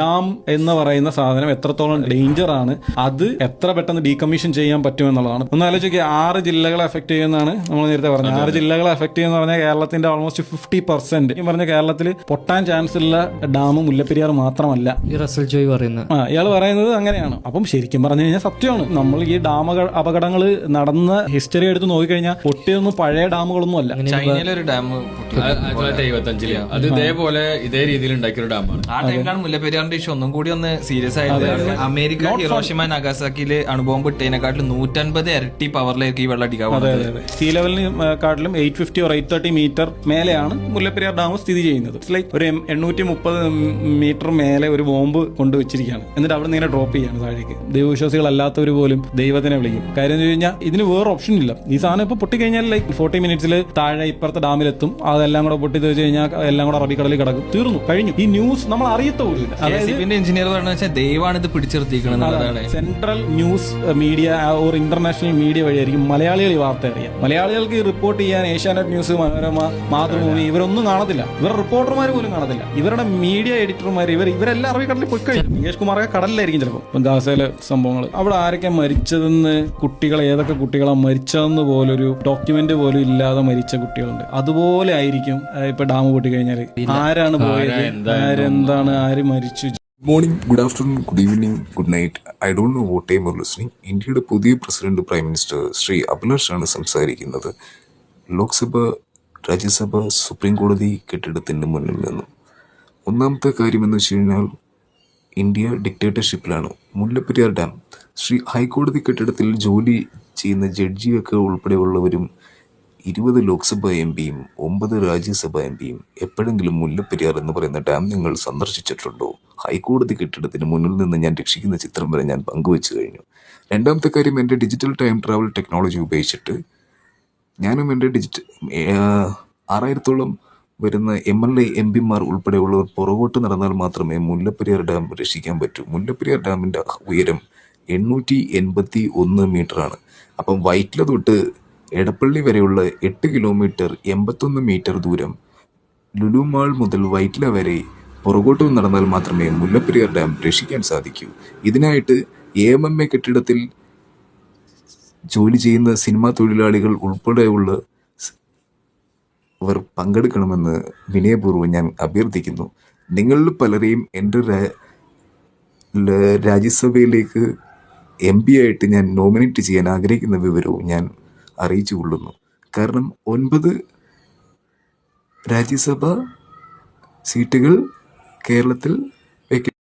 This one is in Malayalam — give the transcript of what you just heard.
ഡാം എന്ന് പറയുന്ന സാധനം എത്രത്തോളം ഡേഞ്ചർ ആണ്, അത് എത്ര പെട്ടെന്ന് ഡീകമ്മീഷൻ ചെയ്യാൻ പറ്റുമെന്നുള്ളതാണ്. ഒന്ന് ആലോചിക്കുക, 6 ജില്ലകളെ എഫക്ട് ചെയ്യുന്നതാണ് നമ്മൾ നേരത്തെ പറഞ്ഞത്. 6 ജില്ലകളെ എഫക്ട് ചെയ്യുന്ന പറഞ്ഞാൽ കേരളത്തിന്റെ ഓൾമോസ്റ്റ് 50%. ഈ പറഞ്ഞ കേരളത്തിൽ പൊട്ടാൻ ചാൻസ് ഉള്ള ഡാം മുല്ലപ്പെരിയാർ മാത്രമല്ല. റസൽ ജോയ് പറയുന്നത് ഇയാൾ പറയുന്നത് അങ്ങനെയാണ്. അപ്പം ശരിക്കും പറഞ്ഞു കഴിഞ്ഞാൽ സത്യമാണ്. നമ്മൾ ഈ ഡാം അപകടങ്ങൾ നടന്ന ഹിസ്റ്ററി എടുത്ത് നോക്കിക്കഴിഞ്ഞാൽ പൊട്ടിയൊന്നും പഴയ ഡാമുകളൊന്നും അല്ല. ചൈനയിലെ ഒരു ഡാം 1975 അത് ഇതേപോലെ ഇതേ രീതിയിൽ ഉണ്ടാക്കിയ ഒരു ഡാമാണ്. ആ ടൈമിലാണ് മുല്ലപ്പെരിയാറിന്റെ ഇഷ്യൂ ഒന്നും കൂടി ഒന്ന് സീരിയസ് ആയത്. അമേരിക്ക ഹിരോഷിമ നഗാസാക്കിയില് അണുബോംബ് ഇട്ടതിനെക്കാട്ടിലും 150 ഇരട്ടി പവറിലേക്ക് ഈ വെള്ളം അടിക്കാൻ. സീ ലെവലിനെക്കാട്ടിലും 850 or 830 മീറ്റർ മേലെയാണ് മുല്ലപ്പെരിയാർ ഡാം സ്ഥിതി ചെയ്യുന്നത്. ലൈക്ക് ഒരു 830 മീറ്റർ മേലെ ഒരു ബോംബ് കൊണ്ടുവച്ചിരിക്കുകയാണ്. എന്നിട്ട് അവിടെ നിന്ന് ഡ്രോപ്പ് ചെയ്യാണ് താഴേക്ക്. ദൈവവിശ്വാസികളല്ലാത്തവർ പോലും ദൈവത്തിനെ വിളിക്കും. കാര്യം എന്ന് വെച്ച് കഴിഞ്ഞാൽ ഇതിന് വേറെ ഓപ്ഷൻ ഇല്ല. ഈ സാധനം ഇപ്പൊ പൊട്ടിക്കഴിഞ്ഞാൽ ലൈക്ക് 40 മിനിറ്റ്സിൽ താഴെ ഇപ്പുറത്തെ ഡാമിലെത്തും. അതെല്ലാം കൂടെ പൊട്ടി വെച്ച് കഴിഞ്ഞാൽ എല്ലാം കൂടെ അറബിക്കടലിൽ കിടക്കും. തീർന്നു, കഴിഞ്ഞു. ഈ ന്യൂസ് നമ്മൾ അറിയത്ത പോലും. എഞ്ചിനീയർ പറഞ്ഞാൽ ദൈവമാണ് ഇത് പിടിച്ചിർത്തിക്കുന്നത്. Central news media or international media വഴിയായിരിക്കും മലയാളികൾ ഈ വാർത്ത അറിയാം. മലയാളികൾക്ക് ഈ റിപ്പോർട്ട് ചെയ്യാൻ ഏഷ്യാനെറ്റ് ന്യൂസ്, മനോരമ, മാതൃഭൂമി ഇവരൊന്നും കാണത്തില്ല. ഇവരുടെ റിപ്പോർട്ടർമാർ പോലും കാണത്തില്ല. ഇവരുടെ മീഡിയ എഡിറ്റർമാർ ഇവരെല്ലാം അറബിക്കടലിൽ പോയി കഴിഞ്ഞു. നികേഷ് കുമാറൊക്കെ കടലിലായിരിക്കും ചിലപ്പോൾ. ഗാസയിലെ സംഭവങ്ങൾ, അവിടെ ആരൊക്കെ മരിച്ചതെന്ന്, കുട്ടികൾ ഏതൊക്കെ കുട്ടികളാണ് മരിച്ചതെന്ന് പോലൊരു ഡോക്യുമെന്റ് പോലും ഇല്ലാതെ മരിച്ച കുട്ടികളുണ്ട്. അതുപോലെ ആയിരിക്കും ഇപ്പൊ ഡാം പൊട്ടി കഴിഞ്ഞാൽ ആരാണ് പോയത്, ആരെന്താണ്, ആര് മരിച്ചു. Good morning, good afternoon, good evening, good night. I don't know what time you are listening. ഇന്ത്യയുടെ പുതിയ പ്രസിഡന്റ് പ്രൈം മിനിസ്റ്റർ ശ്രീ അഭിലാഷാണ് സംസാരിക്കുന്നത്. ലോക്സഭ, രാജ്യസഭ, സുപ്രീം കോടതി കെട്ടിടത്തിന്റെ മുന്നിൽ നിന്നും. ഒന്നാമത്തെ കാര്യമെന്ന് വെച്ച് കഴിഞ്ഞാൽ ഇന്ത്യ ഡിക്റ്റേറ്റർഷിപ്പിലാണ്. മുല്ലപ്പെരിയാർ ഡാം, ഹൈക്കോടതി കെട്ടിടത്തിൽ ജോലി ചെയ്യുന്ന ജഡ്ജിയൊക്കെ ഉൾപ്പെടെയുള്ളവരും 20 ലോക്സഭ എം പിയും 9 രാജ്യസഭ എം പിയും എപ്പോഴെങ്കിലും മുല്ലപ്പെരിയാർ എന്ന് പറയുന്ന ഡാം നിങ്ങൾ സന്ദർശിച്ചിട്ടുണ്ടോ? ഹൈക്കോടതി കെട്ടിടത്തിന് മുന്നിൽ നിന്ന് ഞാൻ രക്ഷിക്കുന്ന ചിത്രം വരെ ഞാൻ പങ്കുവെച്ചു കഴിഞ്ഞു. രണ്ടാമത്തെ കാര്യം, എൻ്റെ ഡിജിറ്റൽ ടൈം ട്രാവൽ ടെക്നോളജി ഉപയോഗിച്ചിട്ട് ഞാനും എൻ്റെ 6000-ഓളം വരുന്ന MLA എം പിമാർ ഉൾപ്പെടെയുള്ളവർ പുറകോട്ട് നടന്നാൽ മാത്രമേ മുല്ലപ്പെരിയാർ ഡാം രക്ഷിക്കാൻ പറ്റൂ. മുല്ലപ്പെരിയാർ ഡാമിൻ്റെ ഉയരം 881 മീറ്ററാണ്. അപ്പം വൈറ്റില തൊട്ട് എടപ്പള്ളി വരെയുള്ള 8 കിലോമീറ്റർ 81 മീറ്റർ ദൂരം, ലുലു മാൾ മുതൽ വൈറ്റില വരെ പുറകോട്ട് നടന്നാൽ മാത്രമേ മുല്ലപ്പെരിയാർ ഡാം രക്ഷിക്കാൻ സാധിക്കൂ. ഇതിനായിട്ട് AMMA കെട്ടിടത്തിൽ ജോലി ചെയ്യുന്ന സിനിമാ തൊഴിലാളികൾ ഉൾപ്പെടെയുള്ളവർ പങ്കെടുക്കണമെന്ന് വിനയപൂർവ്വം ഞാൻ അഭ്യർത്ഥിക്കുന്നു. നിങ്ങളിൽ പലരെയും എൻ്റെ രാജ്യസഭയിലേക്ക് MP ആയിട്ട് ഞാൻ നോമിനേറ്റ് ചെയ്യാൻ ആഗ്രഹിക്കുന്ന വിവരവും ഞാൻ അറിയിച്ചു കൊള്ളുന്നു. കാരണം 9 രാജ്യസഭ സീറ്റുകൾ കേരളത്തിൽ